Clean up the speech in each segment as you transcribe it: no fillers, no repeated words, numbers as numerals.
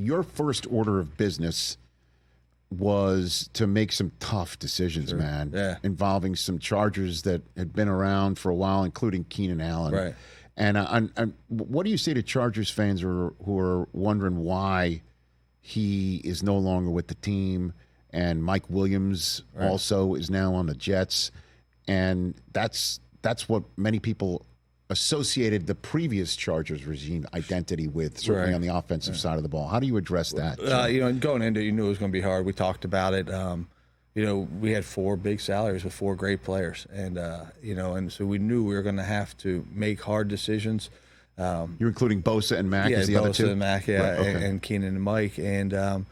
your first order of business was to make some tough decisions, man, involving some Chargers that had been around for a while, including Keenan Allen. Right. And what do you say to Chargers fans who are wondering why he is no longer with the team, and Mike Williams also is now on the Jets, and that's what many people associated the previous Chargers regime identity with, certainly on the offensive side of the ball. How do you address that? Going into it, you knew it was going to be hard. We talked about it. We had 4 big salaries with 4 great players, and and so we knew we were going to have to make hard decisions. You're including Bosa and Mack as the other two? Bosa and Mack, and Keenan and Mike. And,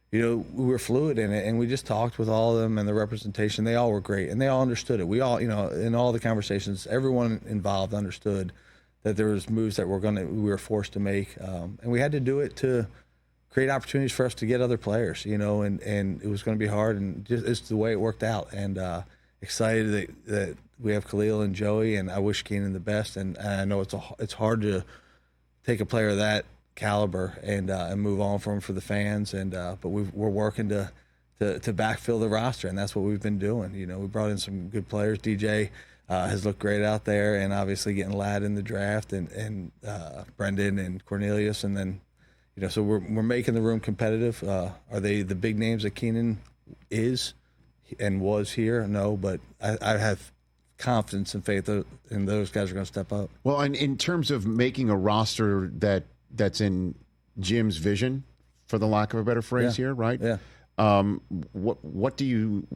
we were fluid in it, and we just talked with all of them and the representation. They all were great, and they all understood it. We all, in all the conversations, everyone involved understood that there was moves that we were forced to make. And we had to do it to create opportunities for us to get other players, and it was going to be hard, and just it's the way it worked out. And excited that we have Khalil and Joey, and I wish Keenan the best. And I know it's hard to take a player of that caliber and move on from him for the fans. And but we're working to backfill the roster, and that's what we've been doing. We brought in some good players. DJ has looked great out there, and obviously getting Ladd in the draft, and Brendan and Cornelius, and then so we're making the room competitive. Are they the big names that Keenan is and was here? No, but I have confidence and faith in those guys are going to step up. Well, and in terms of making a roster that's in Jim's vision, for the lack of a better phrase here, right? Yeah. How do you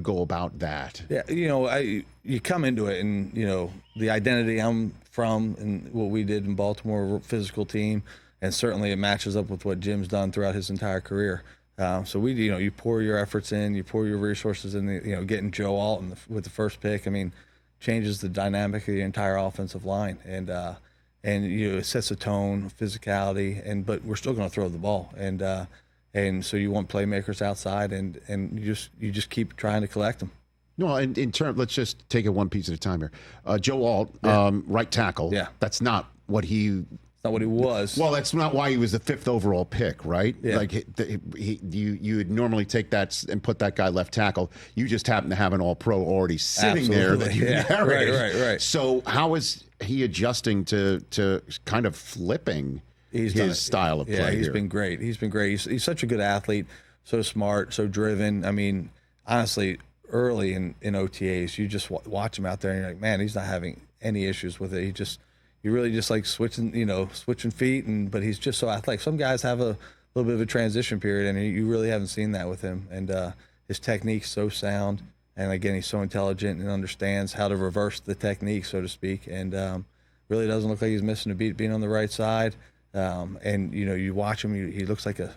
go about that? Yeah, you come into it, and the identity I'm from and what we did in Baltimore, we're a physical team, and certainly it matches up with what Jim's done throughout his entire career. So we, you pour your efforts in, you pour your resources in. Getting Joe Alton with the first pick, changes the dynamic of the entire offensive line, and it sets a tone, physicality, but we're still going to throw the ball, and so you want playmakers outside, and you just keep trying to collect them. No, and in turn, let's just take it one piece at a time here. Joe Alt, right tackle. Yeah, that's not what he. Not what he was. Well, that's not why he was the 5th overall pick, right? Yeah. Like you would normally take that and put that guy left tackle. You just happen to have an All-Pro already sitting there that you inherited. Right. So how is he adjusting to kind of flipping his style of play? Yeah, he's here? been great. He's such a good athlete, so smart, so driven. Honestly, early in OTAs, you just watch him out there, and you're like, man, he's not having any issues with it. You really just like switching feet, but he's just so athletic. Some guys have a little bit of a transition period, and you really haven't seen that with him. And his technique's so sound, and again, he's so intelligent and understands how to reverse the technique, so to speak. And really doesn't look like he's missing a beat being on the right side. And you watch him, he looks like a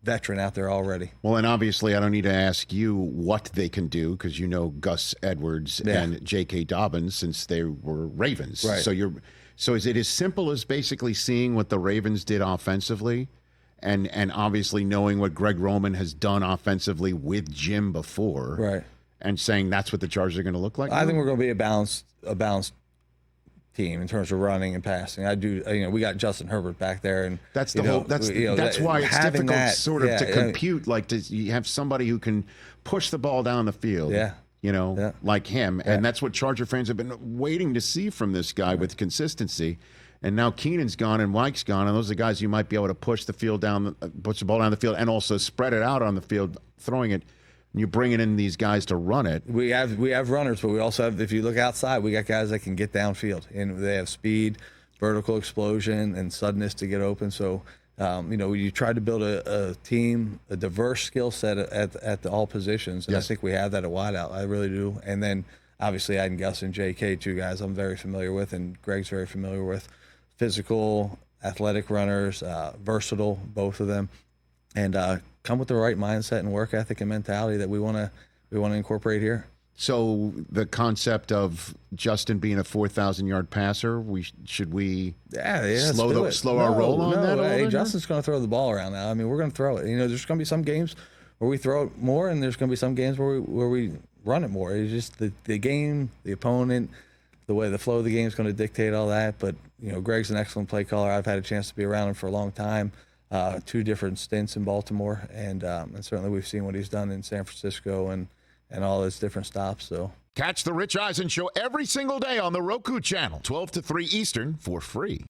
veteran out there already. Well, and obviously I don't need to ask you what they can do, because Gus Edwards and J.K. Dobbins, since they were Ravens. Right. So is it as simple as basically seeing what the Ravens did offensively, and obviously knowing what Greg Roman has done offensively with Jim before, right, and saying that's what the Chargers are going to look like? I think we're going to be a balanced team in terms of running and passing. We got Justin Herbert back there, and that's why it's difficult to compute. You have somebody who can push the ball down the field, like him, and that's what Charger fans have been waiting to see from this guy with consistency. And now Keenan's gone and Mike's gone, and those are guys you might be able to push the ball down the field, and also spread it out on the field, throwing it. You're bringing in these guys to run it. We have runners, but we also have, if you look outside, we got guys that can get downfield, and they have speed, vertical explosion, and suddenness to get open. So, you try to build a team, a diverse skill set at all positions, and I think we have that at wideout. I really do. And then obviously adding Gus and J.K., two guys I'm very familiar with, and Greg's very familiar with. Physical, athletic runners, versatile, both of them, and come with the right mindset and work ethic and mentality that we want to incorporate here. So the concept of Justin being a 4,000-yard passer, should we slow our roll on that? Hey, Justin's going to throw the ball around now. We're going to throw it. There's going to be some games where we throw it more, and there's going to be some games where we run it more. It's just the game, the opponent, the way the flow of the game is going to dictate all that. But, you know, Greg's an excellent play caller. I've had a chance to be around him for a long time, 2 different stints in Baltimore. And certainly we've seen what he's done in San Francisco and all his different stops. So catch the Rich Eisen Show every single day on the Roku channel, 12 to 3 Eastern, for free.